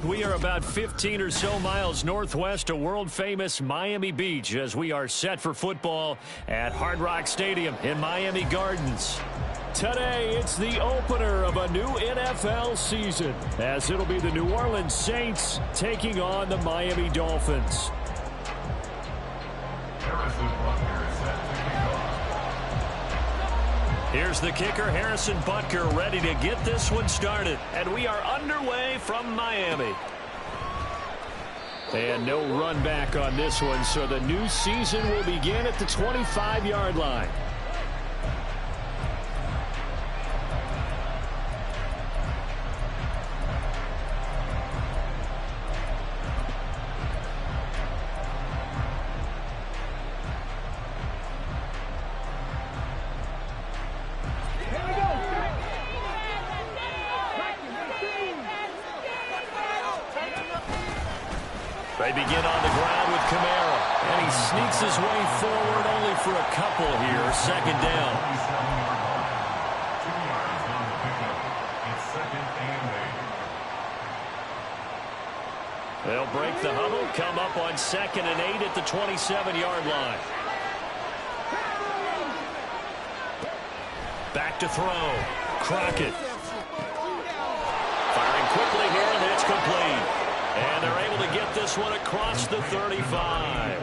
We are about 15 or so miles northwest of world-famous Miami Beach as we are set for football at Hard Rock Stadium in Miami Gardens. Today, it's the opener of a new NFL season as it'll be the New Orleans Saints taking on the Miami Dolphins. Here's the kicker, Harrison Butker, ready to get this one started. And we are underway from Miami. And no run back on this one, so the new season will begin at the 25-yard line. They begin on the ground with Kamara, and he sneaks his way forward only for a couple here. Second down. They'll break the huddle, come up on 2nd and 8 at the 27-yard line. Back to throw. Crockett. Firing quickly here, and that's complete. And they're able to get this one across the 35.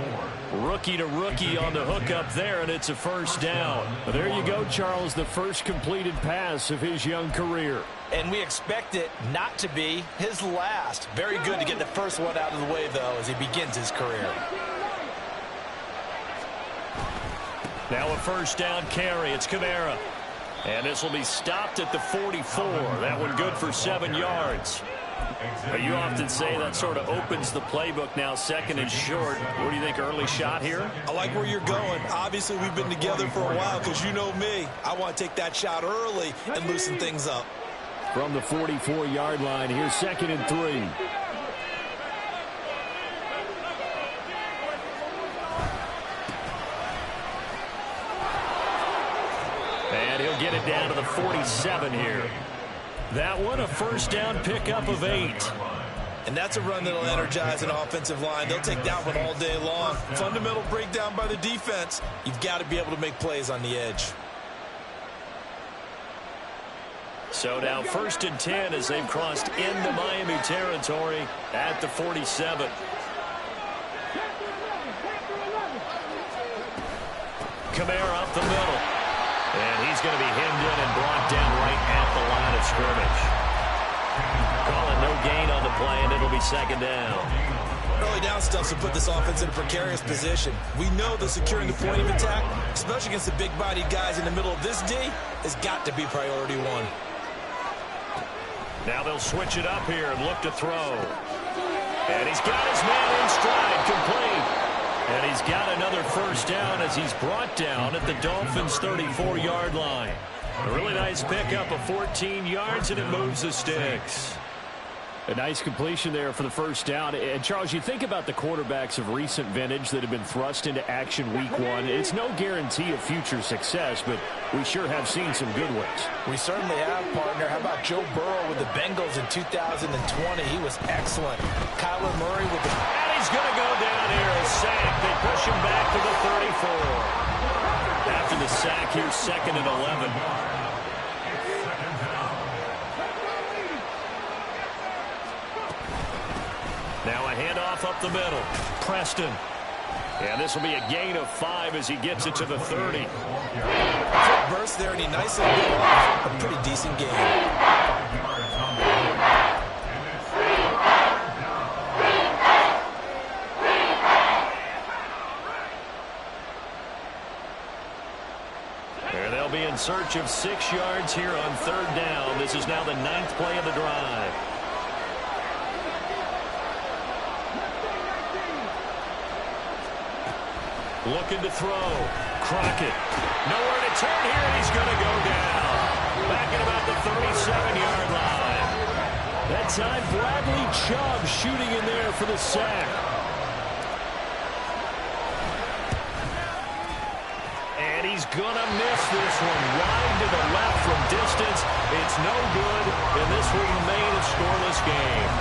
Rookie to rookie on the hookup there, and it's a first down. There you go, Charles, the first completed pass of his young career. And we expect it not to be his last. Very good to get the first one out of the way, though, as he begins his career. Now a first down carry. It's Kamara. And this will be stopped at the 44. That one good for 7 yards. But you often say that sort of opens the playbook now, 2nd and short. What do you think, early shot here? I like where you're going. Obviously, we've been together for a while because you know me. I want to take that shot early and loosen things up. From the 44-yard line, here's 2nd and 3. And he'll get it down to the 47 here. That one, a first down pickup of 8. And that's a run that'll energize an offensive line. They'll take that one all day long. Fundamental breakdown by the defense. You've got to be able to make plays on the edge. So now 1st and 10 as they've crossed into Miami territory at the 47. Kamara up the middle. And he's going to be hemmed in and brought down right at the line of scrimmage. Calling no gain on the play, and it'll be 2nd down. Early down stuff to put this offense in a precarious position. We know that securing the point of attack, especially against the big-bodied guys in the middle of this D, has got to be priority one. Now they'll switch it up here and look to throw. And he's got his man in stride, complete. And he's got another first down as he's brought down at the Dolphins' 34-yard line. A really nice pickup of 14 yards, and it moves the sticks. A nice completion there for the first down. And, Charles, you think about the quarterbacks of recent vintage that have been thrust into action week 1. It's no guarantee of future success, but we sure have seen some good ones. We certainly have, partner. How about Joe Burrow with the Bengals in 2020? He was excellent. Kyler Murray with the... And he's going to go down here, a sack. They push him back to the 34. After the sack, here's 2nd and 11. Now a handoff up the middle. Preston. And this will be a gain of 5 as he gets it to the 30. Quick burst there, and he nicely got off a pretty decent game. And they'll be in search of 6 yards here on 3rd down. This is now the 9th play of the drive. Looking to throw. Crockett. Nowhere to turn here, and he's going to go down. Back at about the 37-yard line. That time, Bradley Chubb shooting in there for the sack. And he's going to miss this one. Wide to the left from distance. It's no good, and this will remain a scoreless game.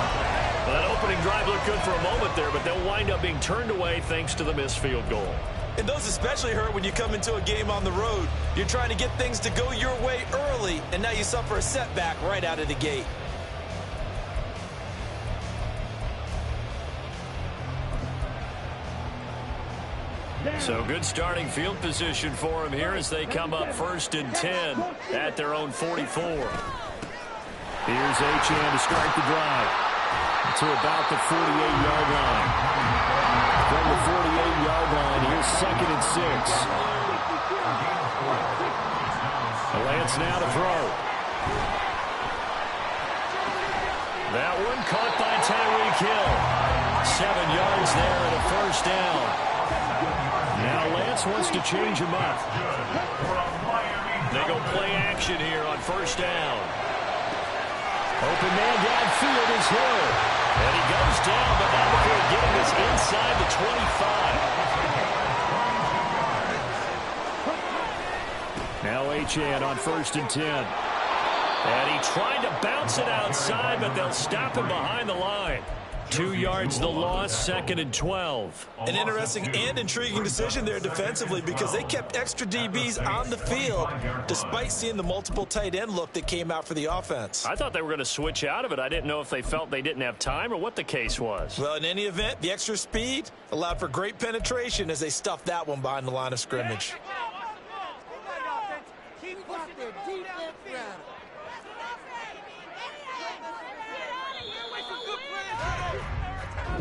Well, opening drive looked good for a moment there, but they'll wind up being turned away thanks to the missed field goal. And those especially hurt when you come into a game on the road. You're trying to get things to go your way early, and now you suffer a setback right out of the gate. So good starting field position for them here as they come up 1st and 10 at their own 44. Here's Achane to start the drive to about the 48-yard line. From the 48-yard line, here's 2nd and 6. Lance now to throw. That one caught by Tyreek Hill. 7 yards there and a 1st down. Now Lance wants to change him up. They go play action here on 1st down. Open man downfield is Hill. And he goes down, but not before getting this inside the 25. Now Achane on 1st and 10. And he tried to bounce it outside, but they'll stop him behind the line. 2 yards the loss, 2nd and 12. An interesting and intriguing decision there defensively because they kept extra DBs on the field despite seeing the multiple tight end look that came out for the offense. I thought they were going to switch out of it. I didn't know if they felt they didn't have time or what the case was. Well, in any event, the extra speed allowed for great penetration as they stuffed that one behind the line of scrimmage.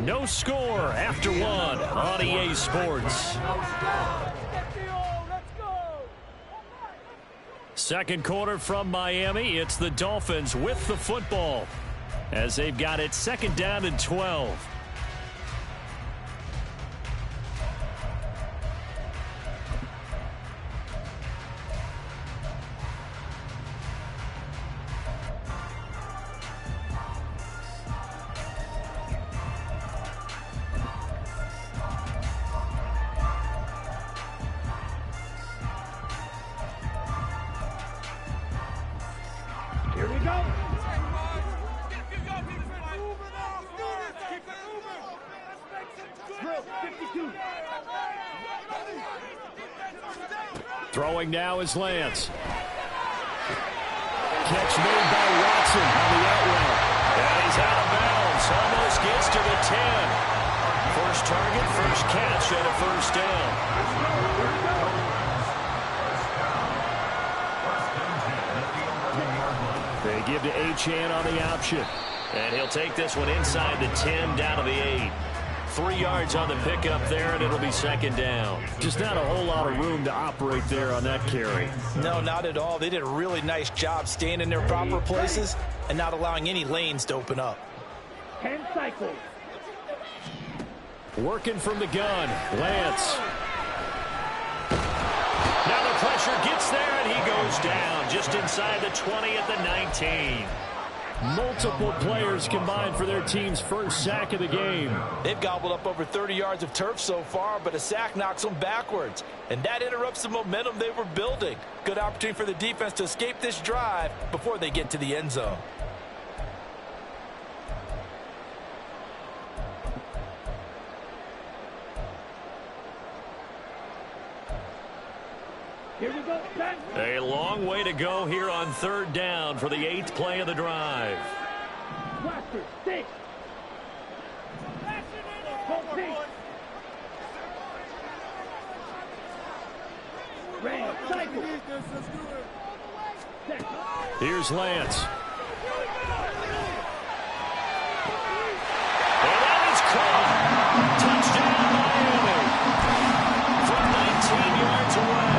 No score after one on EA Sports. Second quarter from Miami. It's the Dolphins with the football as they've got it 2nd down and 12. Throwing now is Lance. Catch made by Watson on the out route. And he's out of bounds. Almost gets to the 10. First target, first catch, and a 1st down. They give to Achane on the option. And he'll take this one inside the 10 down to the 8. 3 yards on the pickup there, and it'll be 2nd down. Just not a whole lot of room to operate there on that carry. No, not at all. They did a really nice job staying in their proper places and not allowing any lanes to open up. 10 cycles. Working from the gun, Lance. Now the pressure gets there, and he goes down just inside the 20 at the 19. Multiple players combined for their team's first sack of the game. They've gobbled up over 30 yards of turf so far, but a sack knocks them backwards. And that interrupts the momentum they were building. Good opportunity for the defense to escape this drive before they get to the end zone. Here we go. A long way to go here on 3rd down for the 8th play of the drive. Blaster, stick. Ram, cycle. Here's Lance. And that is caught. Touchdown, Miami. From 19 yards away.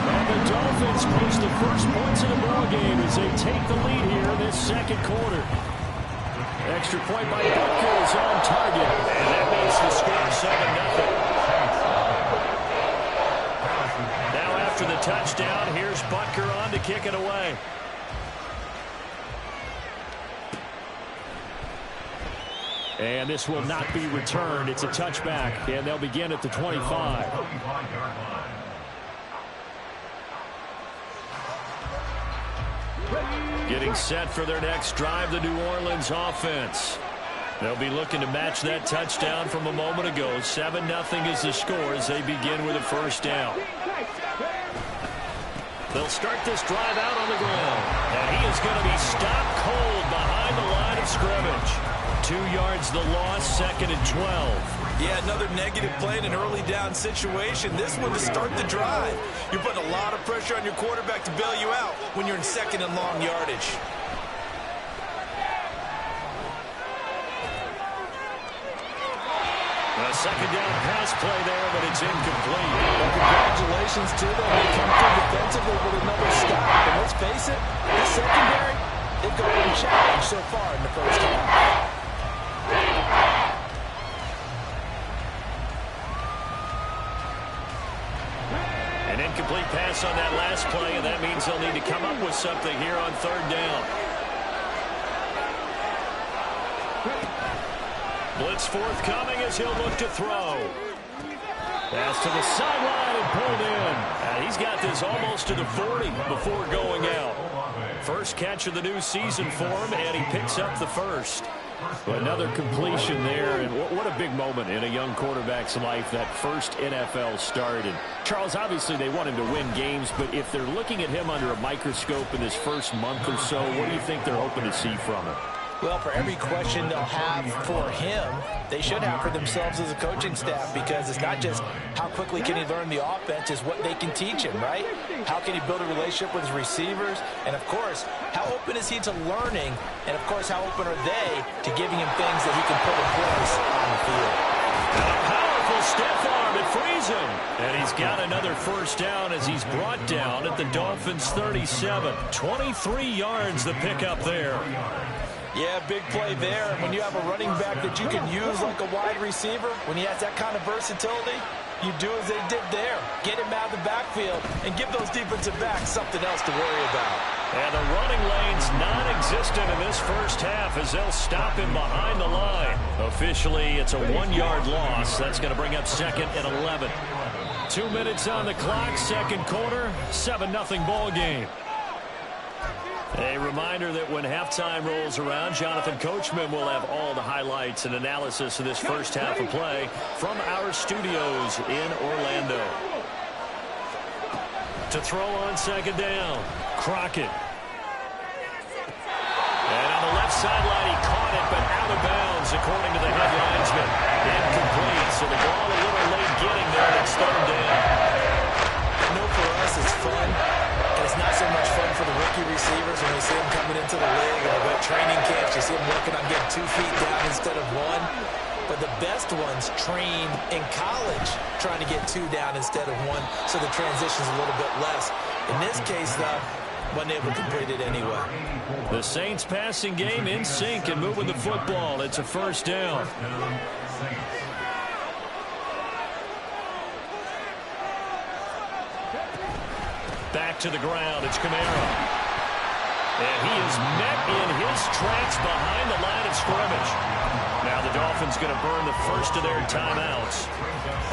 And the Dolphins post the first points of the ballgame as they take the lead here in this 2nd quarter. Extra point by Butker is on target. And that makes the score 7-0. Now after the touchdown, here's Butker on to kick it away. And this will not be returned. It's a touchback, and they'll begin at the 25. Getting set for their next drive, the New Orleans offense. They'll be looking to match that touchdown from a moment ago. 7-0 is the score as they begin with a first down. They'll start this drive out on the ground. And he is going to be stopped cold behind the line of scrimmage. 2 yards the loss, 2nd and 12. Yeah, another negative play in an early down situation. This one to start the drive. You're putting a lot of pressure on your quarterback to bail you out when you're in 2nd and long yardage. A 2nd down pass play there, but it's incomplete. Well, congratulations to them. They come through defensively with another stop. And let's face it, this secondary, they've got unchallenged so far in the first half. An incomplete pass on that last play, and that means they'll need to come up with something here on 3rd down. Blitz forthcoming as he'll look to throw. Pass to the sideline and pulled in. And he's got this almost to the 40 before going out. First catch of the new season for him, and he picks up the first. Another completion there, and what a big moment in a young quarterback's life, that first NFL start. And Charles, obviously they want him to win games, but if they're looking at him under a microscope in this first month or so, what do you think they're hoping to see from him? Well, for every question they'll have for him, they should have for themselves as a coaching staff, because it's not just how quickly can he learn the offense, it's what they can teach him, right? How can he build a relationship with his receivers? And, of course, how open is he to learning? And, of course, how open are they to giving him things that he can put in place on the field? And a powerful stiff arm, it frees him. And he's got another first down as he's brought down at the Dolphins' 37. 23 yards the pickup there. Yeah, big play there. And when you have a running back that you can use like a wide receiver, when he has that kind of versatility, you do as they did there. Get him out of the backfield and give those defensive backs something else to worry about. And the running lane's non-existent in this first half as they'll stop him behind the line. Officially, it's a 1-yard loss. That's going to bring up 2nd and 11. 2 minutes on the clock, 2nd quarter, 7-0 ball game. A reminder that when halftime rolls around, Jonathan Coachman will have all the highlights and analysis of this first half of play from our studios in Orlando. To throw on 2nd down, Crockett. And on the left sideline, he caught it, but out of bounds, according to the head linesman. Incomplete, so the ball a little late getting there. It's 3rd down. I know for us it's fun. It's not so much fun for the rookie receivers when we see them coming into the league and they've got training camps. You see them working on getting 2 feet down instead of 1. But the best ones train in college trying to get 2 down instead of 1, so the transition's a little bit less. In this case, though, wasn't able to complete it anyway. The Saints passing game in sync and moving the football. It's a first down. Back to the ground, it's Kamara. And he is met in his tracks behind the line of scrimmage. Now the Dolphins going to burn the first of their timeouts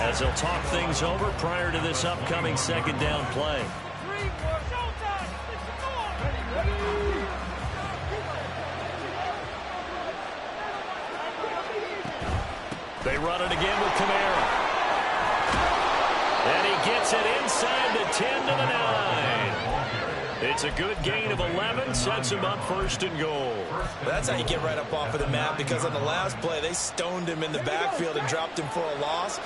as they'll talk things over prior to this upcoming 2nd down play. They run it again with Kamara. And he gets it inside the 10 to the 9. It's a good gain of 11, sets him up 1st and goal. That's how you get right up off of the mat, because on the last play, they stoned him in the backfield and dropped him for a loss.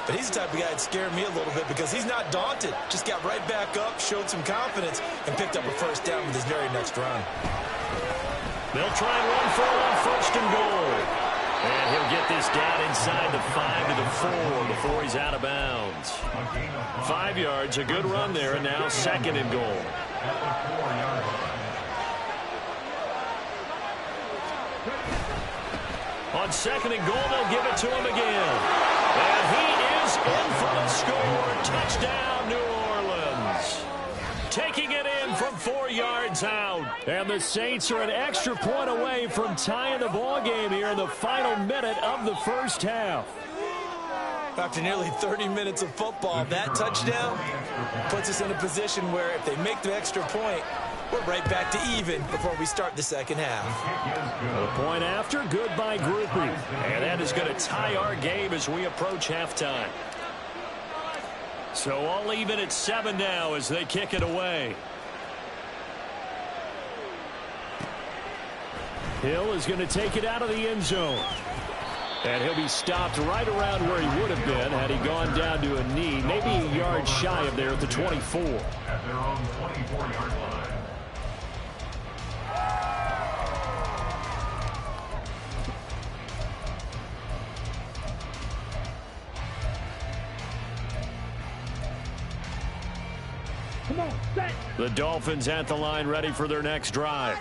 But he's the type of guy that scared me a little bit because he's not daunted. Just got right back up, showed some confidence, and picked up a first down with his very next run. They'll try and run for it on 1st and goal. And he'll get this down inside the 5 to the 4 before he's out of bounds. 5 yards, a good run there, and now 2nd and goal. On 2nd and goal, they'll give it to him again. And he is in for the score. Touchdown, New Orleans. Taking it in from 4 yards out. And the Saints are an extra point away from tying the ball game here in the final minute of the first half. After nearly 30 minutes of football, that touchdown puts us in a position where if they make the extra point, we're right back to even before we start the second half. A point after, good by Grupe. And that is going to tie our game as we approach halftime. So all even at 7 now as they kick it away. Hill is going to take it out of the end zone. And he'll be stopped right around where he would have been had he gone down to a knee, maybe a yard shy of there at the 24. At their own 24-yard line. Come on, set. The Dolphins at the line ready for their next drive.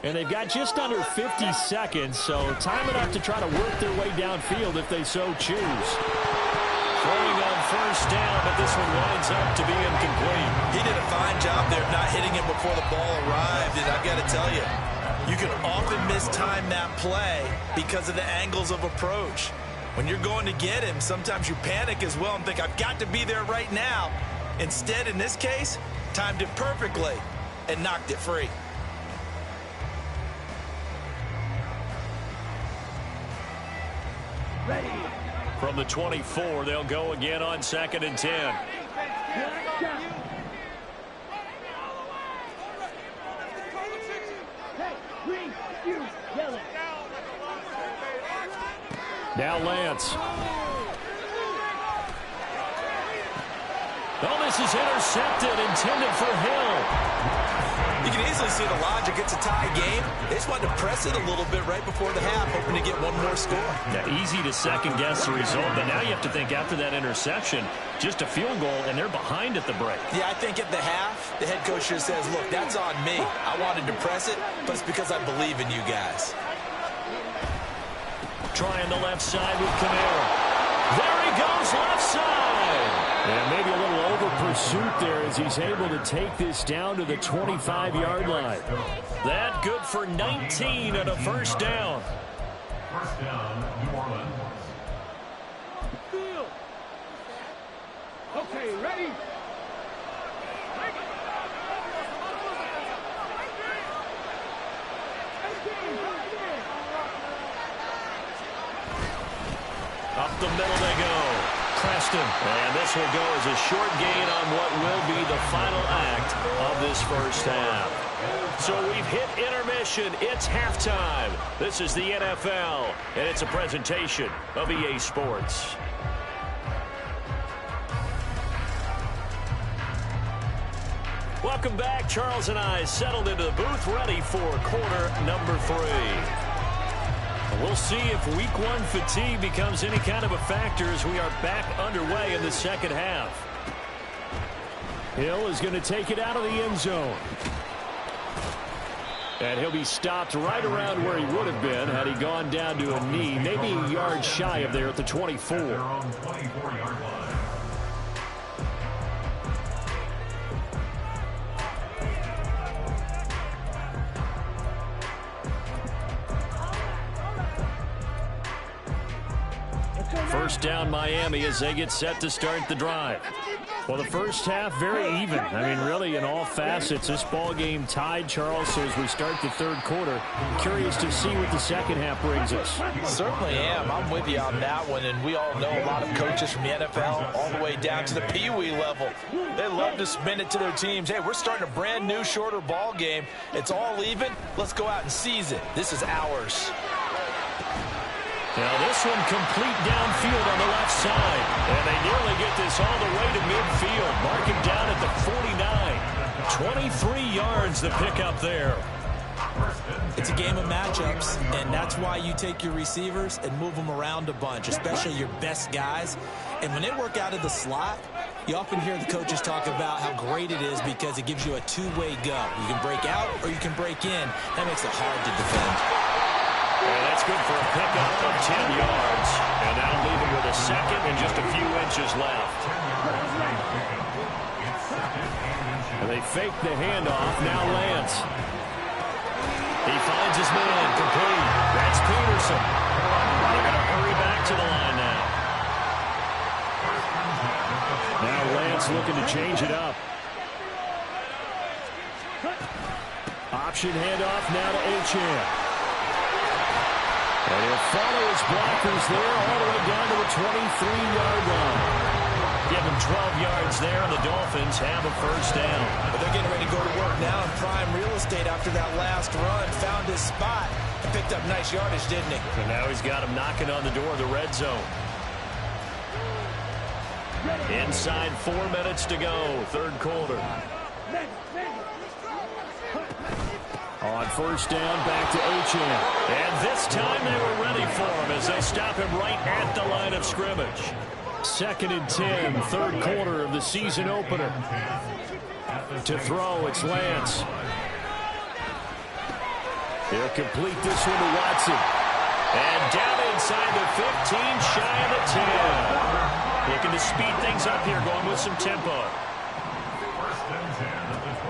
And they've got just under 50 seconds, so time enough to try to work their way downfield if they so choose. Throwing on first down, but this one winds up to be incomplete. He did a fine job there of not hitting him before the ball arrived, and I've got to tell you, you can often mistime that play because of the angles of approach. When you're going to get him, sometimes you panic as well and think, I've got to be there right now. Instead, in this case, timed it perfectly and knocked it free. Ready. From the 24, they'll go again on 2nd and 10. Hey, green, you, yellow. Now Lance. Oh, this is intercepted, intended for Hill. You can easily see the logic. It's a tie game. They just wanted to press it a little bit right before the half, hoping to get one more score. Yeah, easy to second-guess the result, but now you have to think after that interception, just a field goal, and they're behind at the break. Yeah, I think at the half, the head coach just says, look, that's on me. I wanted to press it, but it's because I believe in you guys. Trying the left side with Kamara. There he goes, left side. And maybe a little over-pursuit there as he's able to take this down to the 25-yard line. That good for 19 and a first down. First down, New Orleans. Field. Okay, ready. Up the middle they go. Preston. And this will go as a short gain on what will be the final act of this first half. So we've hit intermission. It's halftime. This is the NFL, and it's a presentation of EA Sports. Welcome back. Charles and I settled into the booth, ready for quarter number 3. We'll see if week 1 fatigue becomes any kind of a factor as we are back underway in the second half. Hill is going to take it out of the end zone. And he'll be stopped right around where he would have been had he gone down to a knee, maybe a yard shy of there at the 24. At their own 24-yard line. First down Miami as they get set to start the drive. Well, the first half very even. I mean, really in all facets, this ball game tied, Charles. So as we start the third quarter, curious to see what the second half brings us. Certainly am. I'm with you on that one, and we all know a lot of coaches from the NFL all the way down to the Pee Wee level. They love to spin it to their teams. Hey, we're starting a brand new, shorter ball game. It's all even. Let's go out and seize it. This is ours. Now this one complete downfield on the left side. And they nearly get this all the way to midfield. Mark him down at the 49. 23 yards the pickup there. It's a game of matchups, and that's why you take your receivers and move them around a bunch, especially your best guys. And when they work out of the slot, you often hear the coaches talk about how great it is because it gives you a two-way go. You can break out or you can break in. That makes it hard to defend. And that's good for a pickup of 10 yards. And that'll leave him with a second and just a few inches left. And they fake the handoff. Now Lance. He finds his man complete. That's Peterson. They're going to hurry back to the line now. Now Lance looking to change it up. option handoff now to Achane. And he'll follow his blockers there all the way down to the 23-yard line. Give him 12 yards there, and the Dolphins have a first down. But they're getting ready to go to work now in prime real estate after that last run. Found his spot and picked up nice yardage, didn't he? And now he's got him knocking on the door of the red zone. Inside 4 minutes to go, third quarter. On first down, back to Achane. And this time they were ready for him as they stop him right at the line of scrimmage. 2nd and 10, third quarter of the season opener. To throw, it's Lance. He'll complete this one to Watson. And down inside the 15, shy of the 10. Looking to speed things up here, going with some tempo.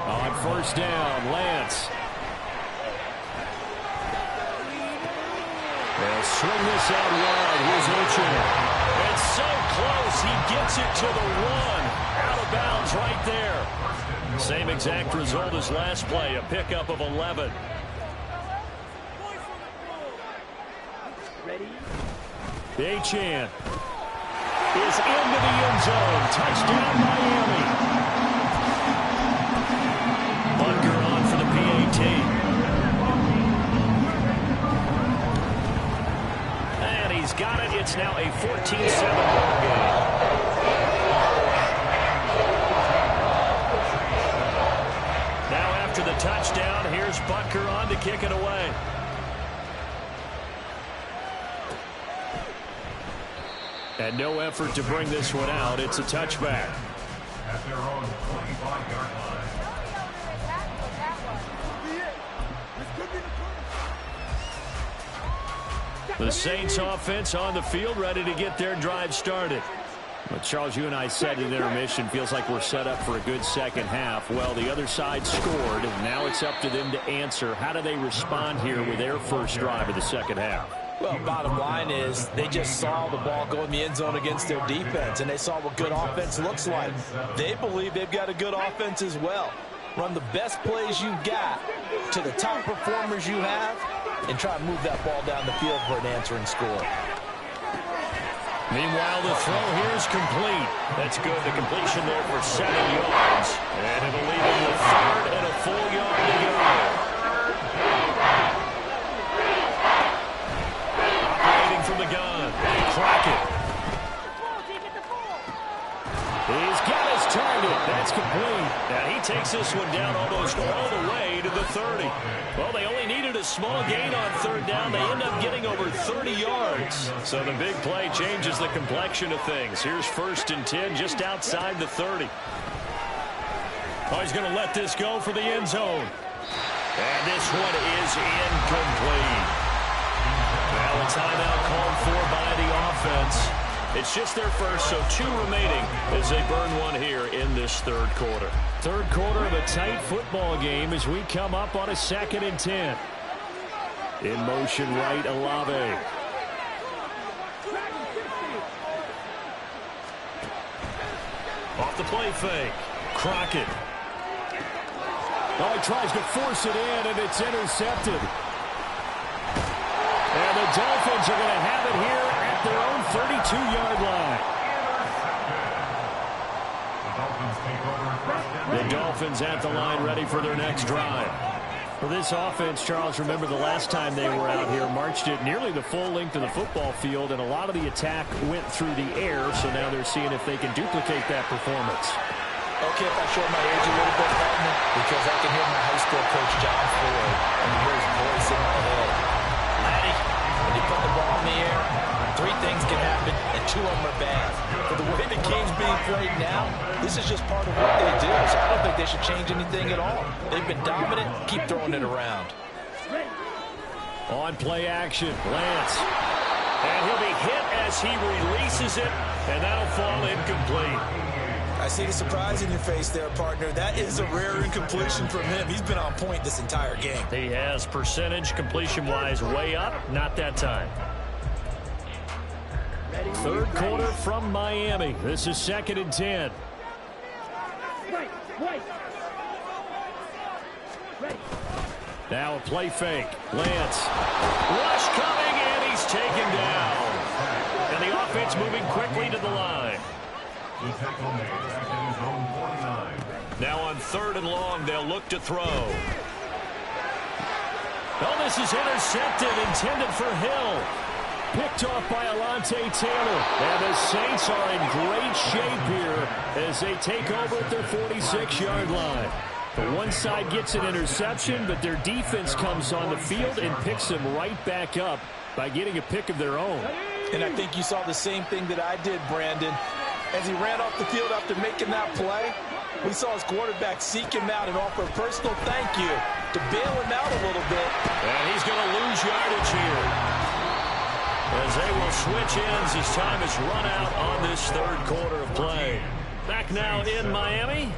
On first down, Lance. They'll swing this out wide. Here's Achane. It's so close. He gets it to the 1. Out of bounds right there. Same exact result as last play. A pickup of 11. Achane is into the end zone. Touchdown, Miami. Butker on for the PAT. And he's got it. It's now a 14-7 ball game. Now after the touchdown, here's Butker on to kick it away. And no effort to bring this one out. It's a touchback. At their own 25-yard line. The Saints offense on the field, ready to get their drive started. But Charles, you and I said in intermission, feels like we're set up for a good second half. Well, the other side scored, and now it's up to them to answer. How do they respond here with their first drive of the second half? Well, bottom line is they just saw the ball go in the end zone against their defense, and they saw what good offense looks like. They believe they've got a good offense as well. Run the best plays you've got to the top performers you have, and try to move that ball down the field for an answering score. Meanwhile, the throw here is complete. That's good. The completion there for 7 yards. And it'll leave him with 3rd and a full yard to go. Operating from the gun. Crockett. He's got his target. That's complete. Now he takes this one down almost all the way to the 30. Well, they only needed a small gain on 3rd down. They end up getting over 30 yards. So the big play changes the complexion of things. Here's 1st and 10 just outside the 30. Oh, he's going to let this go for the end zone. And this one is incomplete. Well, a timeout called for by the offense. It's just their first, so 2 remaining as they burn one here in this 3rd quarter. 3rd quarter of a tight football game as we come up on a 2nd and 10. In motion right, Olave. Off the play fake. Crockett. Oh, he tries to force it in, and it's intercepted. And the Dolphins are going to have it here at their own 32-yard line. The Dolphins at the line ready for their next drive. For this offense, Charles, remember the last time they were out here, marched it nearly the full length of the football field, and a lot of the attack went through the air, so now they're seeing if they can duplicate that performance. Okay, if I show my age a little bit, partner, because I can hear my high school coach, John Ford, and hear his voice in my head. Laddie, when you put the ball in the air, 3 things can happen, and 2 of them are bad. But the way the game's being played now, this is just part of what they do, so I don't think they should change anything at all. They've been dominant. Keep throwing it around. On play action, Lance. And he'll be hit as he releases it, and that'll fall incomplete. I see the surprise in your face there, partner. That is a rare incompletion from him. He's been on point this entire game. He has percentage completion-wise way up, not that time. 3rd quarter from Miami. This is 2nd and 10. Now a play fake. Lance. Rush coming, and he's taken down. And the offense moving quickly to the line. The tackle made back in zone 49. Now on 3rd and long, they'll look to throw. Oh, this is intercepted, intended for Hill. Picked off by Alontae Taylor. And the Saints are in great shape here as they take over at their 46-yard line. The one side gets an interception, but their defense comes on the field and picks them right back up by getting a pick of their own. And I think you saw the same thing that I did, Brandon. As he ran off the field after making that play, we saw his quarterback seek him out and offer a personal thank you to bail him out a little bit. And he's going to lose yardage here, as they will switch ends as time is run out on this 3rd quarter of play. Back now in Miami.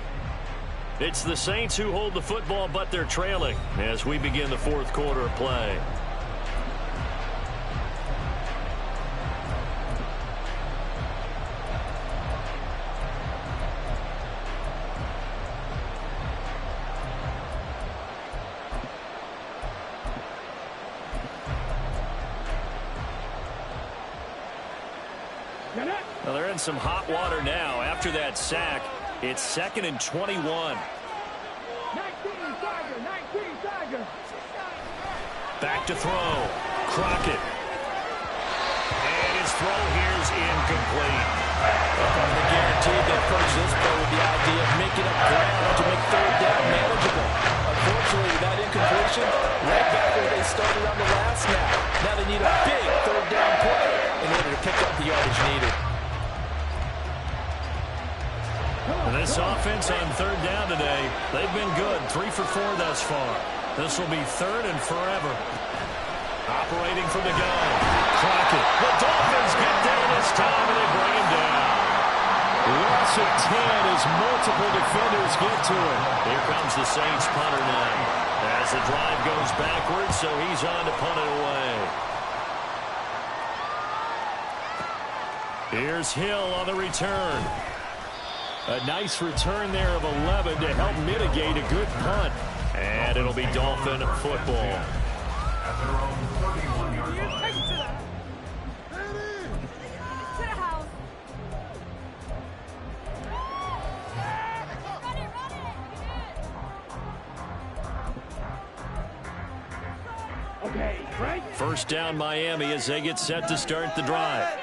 It's the Saints who hold the football, but they're trailing as we begin the 4th quarter of play. Well, they're in some hot water now. After that sack, it's 2nd and 21. 19 Tiger. Back to throw. Crockett. And his throw here is incomplete. They guaranteed that approach this play with the idea of making up ground to make 3rd down manageable. Unfortunately, that incompletion, right back where they started on the last snap. Now they need a big 3rd down play in order to pick up the yardage needed. This offense on 3rd down today, they've been good. 3 for 4 thus far. This will be 3rd and forever. Operating from the gun. Crockett. The Dolphins get there this time, and they bring him down. Loss of 10 as multiple defenders get to him. Here comes the Saints punter now. As the drive goes backwards, so he's on to punt it away. Here's Hill on the return. A nice return there of 11 to help mitigate a good punt. And it'll be Dolphin football. At their own 31-yard line. Okay, right? First down Miami as they get set to start the drive.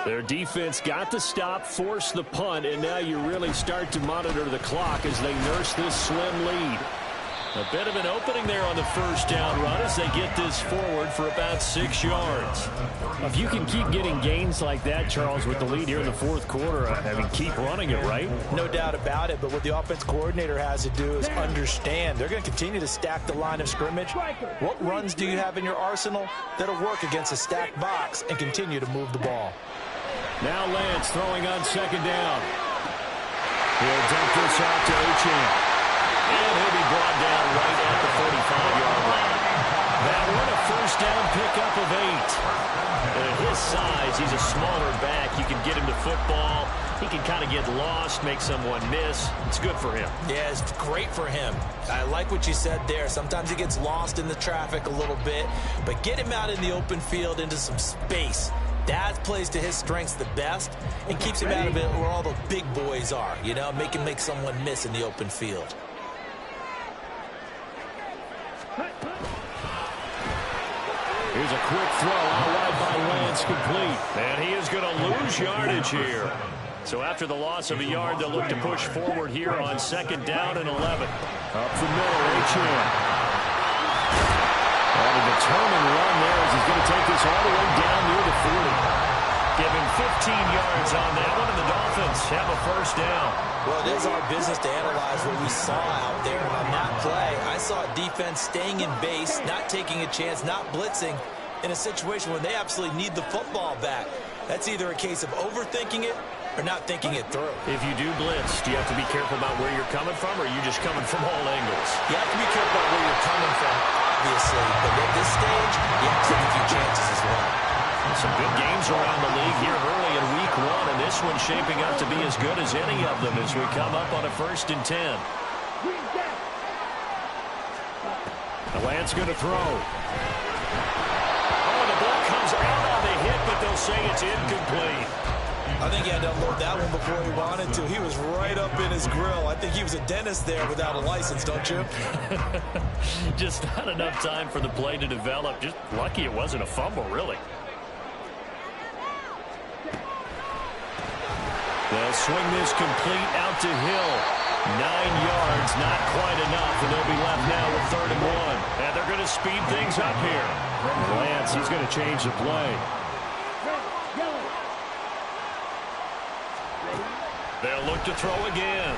Their defense got the stop, forced the punt, and now you really start to monitor the clock as they nurse this slim lead. A bit of an opening there on the first down run as they get this forward for about 6 yards. If you can keep getting gains like that, Charles, with the lead here in the 4th quarter, I mean, keep running it, right? No doubt about it, but what the offense coordinator has to do is understand. They're going to continue to stack the line of scrimmage. What runs do you have in your arsenal that'll work against a stacked box and continue to move the ball? Now Lance throwing on 2nd down. He'll dump this out to Achane. And he'll be brought down right at the 45-yard line. That one a first down pickup of 8. And at his size, he's a smaller back. You can get him to football. He can kind of get lost, make someone miss. It's good for him. Yeah, it's great for him. I like what you said there. Sometimes he gets lost in the traffic a little bit, but get him out in the open field into some space. That plays to his strengths the best and keeps him out of it where all the big boys are, you know, make someone miss in the open field. Here's a quick throw out wide by Lance, complete. And he is going to lose yardage here. So after the loss of a yard, they'll look to push forward here on 2nd down and 11. Up the middle, Achane. And a determined run there as he's going to take this all the way down near the 40. Give him 15 yards on that one, and the Dolphins have a first down. Well, it is our business to analyze what we saw out there on that play. I saw defense staying in base, not taking a chance, not blitzing in a situation where they absolutely need the football back. That's either a case of overthinking it or not thinking it through. If you do blitz, do you have to be careful about where you're coming from, or are you just coming from all angles? You have to be careful about where you're coming from, obviously. But at this stage, you have to take a few chances as well. Some good games around the league here early in week 1, and this one's shaping up to be as good as any of them as we come up on a 1st and 10. A Lance going to throw. Oh, the ball comes out on the hit, but they'll say it's incomplete. I think he had to unload that one before he wanted to. He was right up in his grill. I think he was a dentist there without a license, don't you? Just not enough time for the play to develop. Just lucky it wasn't a fumble, really. They'll swing this complete out to Hill. 9 yards, not quite enough, and they'll be left now with 3rd and 1. And they're going to speed things up here. Lance, he's going to change the play. They'll look to throw again.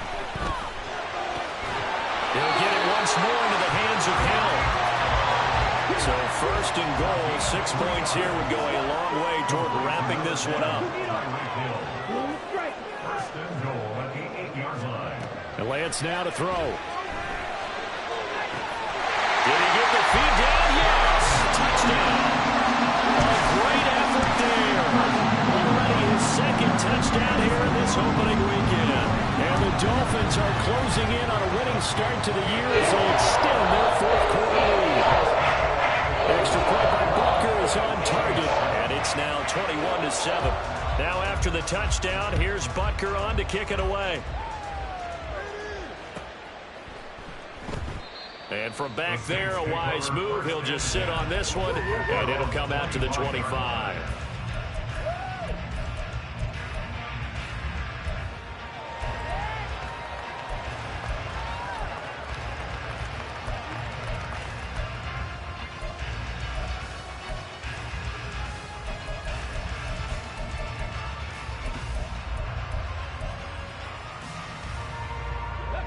He'll get it once more into the hands of Hill. So 1st and goal, 6 points here would go a long way toward wrapping this one up. 1st and goal at the 8-yard line. And Lance now to throw. Did he get the feed down? Yes! Touchdown! A great effort there. Already his 2nd touchdown here in this opening weekend. And the Dolphins are closing in on a winning start to the year as they extend their 4th quarter lead. Extra point by Butker is on target, and it's now 21-7. Now after the touchdown, here's Butker on to kick it away. And from back there, a wise move. He'll just sit on this one, and it'll come out to the 25.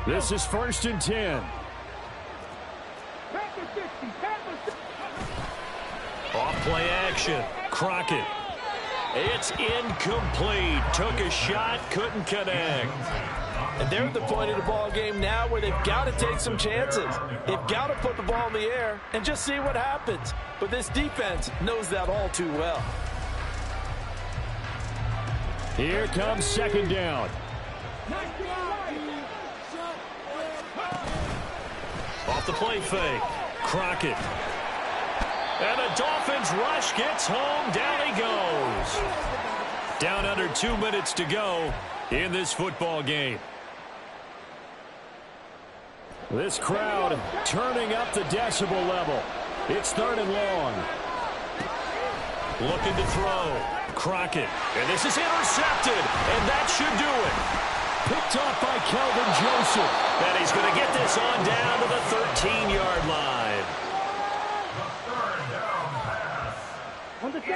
This is 1st and 10. Off play action. Crockett. It's incomplete. Took a shot, couldn't connect. And they're at the point of the ball game now where they've got to take some chances. They've got to put the ball in the air and just see what happens. But this defense knows that all too well. Here comes 2nd down. Off the play fake. Crockett. And the Dolphins rush gets home. Down he goes. Down under 2 minutes to go in this football game. This crowd turning up the decibel level. It's 3rd and long. Looking to throw. Crockett. And this is intercepted. And that should do it. Picked off by Kelvin Joseph. And he's going to get this on down to the 13-yard line.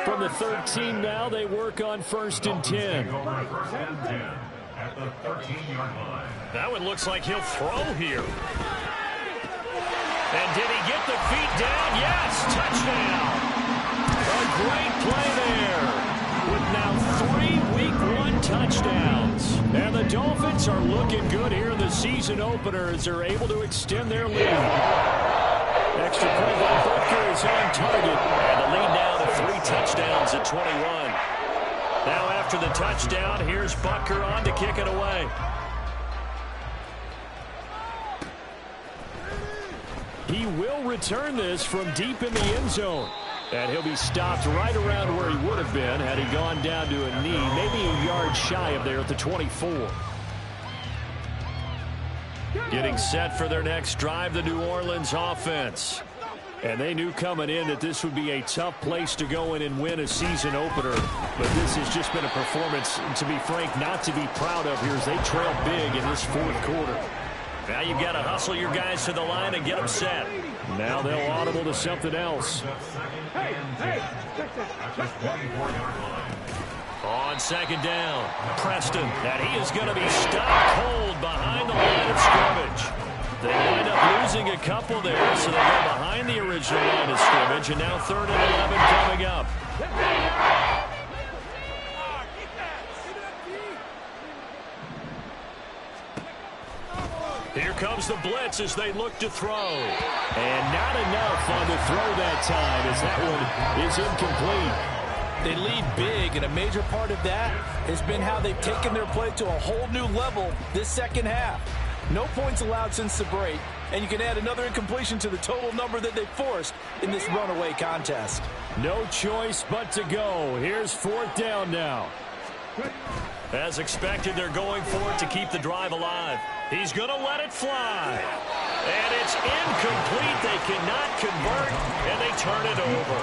From the 13 now, they work on 1st and 10. At the 13-yard line. That one looks like he'll throw here. And did he get the feet down? Yes, touchdown. A great play there. With now 3 Week 1 touchdowns. And the Dolphins are looking good here in the season opener as they're able to extend their lead. Extra point by Butker is on target. And the lead now to 3 touchdowns at 21. Now after the touchdown, here's Butker on to kick it away. He will return this from deep in the end zone. And he'll be stopped right around where he would have been had he gone down to a knee, maybe a yard shy of there at the 24. Getting set for their next drive, the New Orleans offense. And they knew coming in that this would be a tough place to go in and win a season opener. But this has just been a performance, to be frank, not to be proud of here as they trail big in this 4th quarter. Now you've got to hustle your guys to the line and get them set. Now they'll audible to something else. On 2nd down, Preston, and he is going to be stopped cold behind the line of scrimmage. They wind up losing a couple there, so they go behind the original line of scrimmage, and now 3rd and 11 coming up. Here comes the blitz as they look to throw. And not enough on the throw that time as that one is incomplete. They lead big, and a major part of that has been how they've taken their play to a whole new level this second half. No points allowed since the break, and you can add another incompletion to the total number that they forced in this runaway contest. No choice but to go. Here's 4th down now. As expected, they're going for it to keep the drive alive. He's going to let it fly. And it's incomplete. They cannot convert, and they turn it over.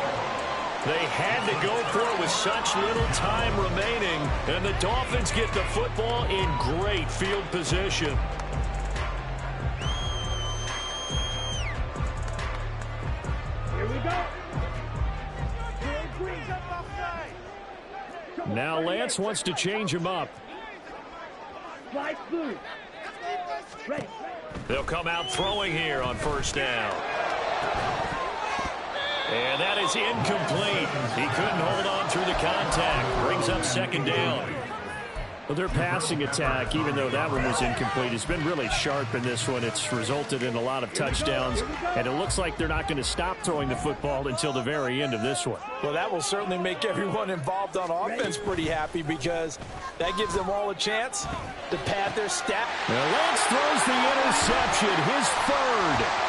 They had to go for it with such little time remaining, and the Dolphins get the football in great field position. Here we go. Now Lance wants to change him up. Slide through. Ready. They'll come out throwing here on 1st down. And that is incomplete. He couldn't hold on through the contact. Brings up 2nd down. Well, their passing attack, even though that one was incomplete, has been really sharp in this one. It's resulted in a lot of touchdowns, and it looks like they're not going to stop throwing the football until the very end of this one. Well, that will certainly make everyone involved on offense pretty happy because that gives them all a chance to pad their stat. Now Lance throws the interception, his 3rd.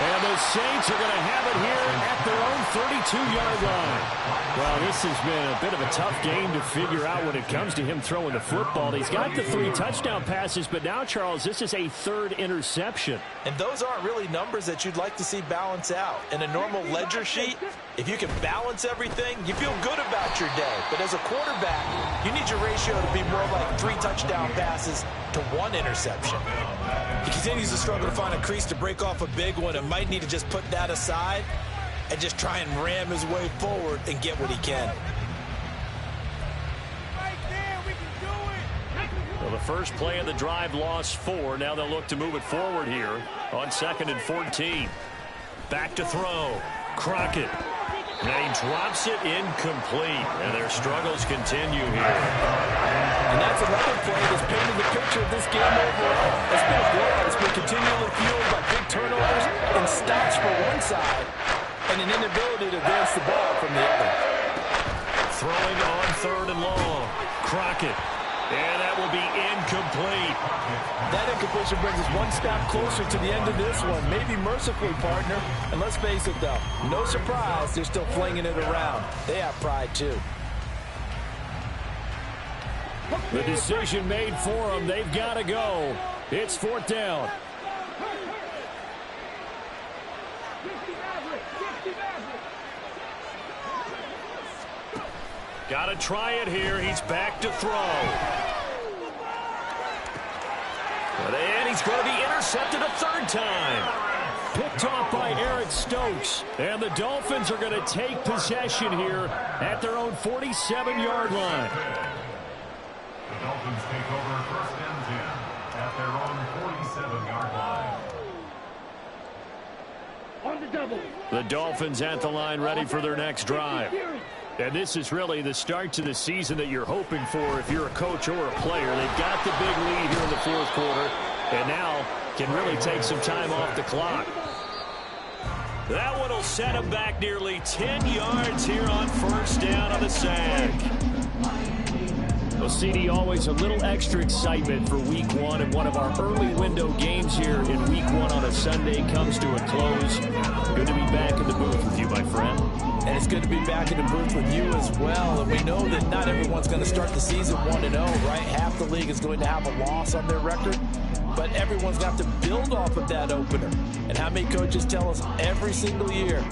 And the Saints are going to have it here at their own 32-yard line. Well, this has been a bit of a tough game to figure out when it comes to him throwing the football. He's got the 3 touchdown passes, but now, Charles, this is a 3rd interception. And those aren't really numbers that you'd like to see balance out. In a normal ledger sheet, if you can balance everything, you feel good about your day. But as a quarterback, you need your ratio to be more like 3 touchdown passes to 1 interception. He continues to struggle to find a crease to break off a big one and might need to just put that aside and just try and ram his way forward and get what he can. Right there, we can do it. Well, the first play of the drive lost 4. Now they'll look to move it forward here on 2nd and 14. Back to throw. Crockett. And he drops it incomplete. And their struggles continue here. And that's another play that's painted the picture of this game overall. It's been a blowout. It's been continually fueled by big turnovers and stops for one side and an inability to advance the ball from the other. Throwing on 3rd and long. Crockett. And that will be incomplete. That incompletion brings us one step closer to the end of this one. Maybe mercifully, partner. And let's face it, though, no surprise, they're still flinging it around. They have pride, too. The decision made for them. They've got to go. It's 4th down. Got to try it here. He's back to throw. And he's going to be intercepted a 3rd time. Picked off by Eric Stokes. And the Dolphins are going to take possession here at their own 47-yard line. The Dolphins take over 1st and 10 at their own 47-yard line. On the double. The Dolphins at the line ready for their next drive. And this is really the start to the season that you're hoping for if you're a coach or a player. They've got the big lead here in the 4th quarter and now can really take some time off the clock. That one will set him back nearly 10 yards here on 1st down on the sack. Well, CD, always a little extra excitement for Week 1, and one of our early window games here in Week 1 on a Sunday comes to a close. Good to be back in the booth with you, my friend. And it's good to be back in the booth with you as well. And we know that not everyone's going to start the season 1-0, right? Half the league is going to have a loss on their record. But everyone's got to build off of that opener. And how many coaches tell us every single year,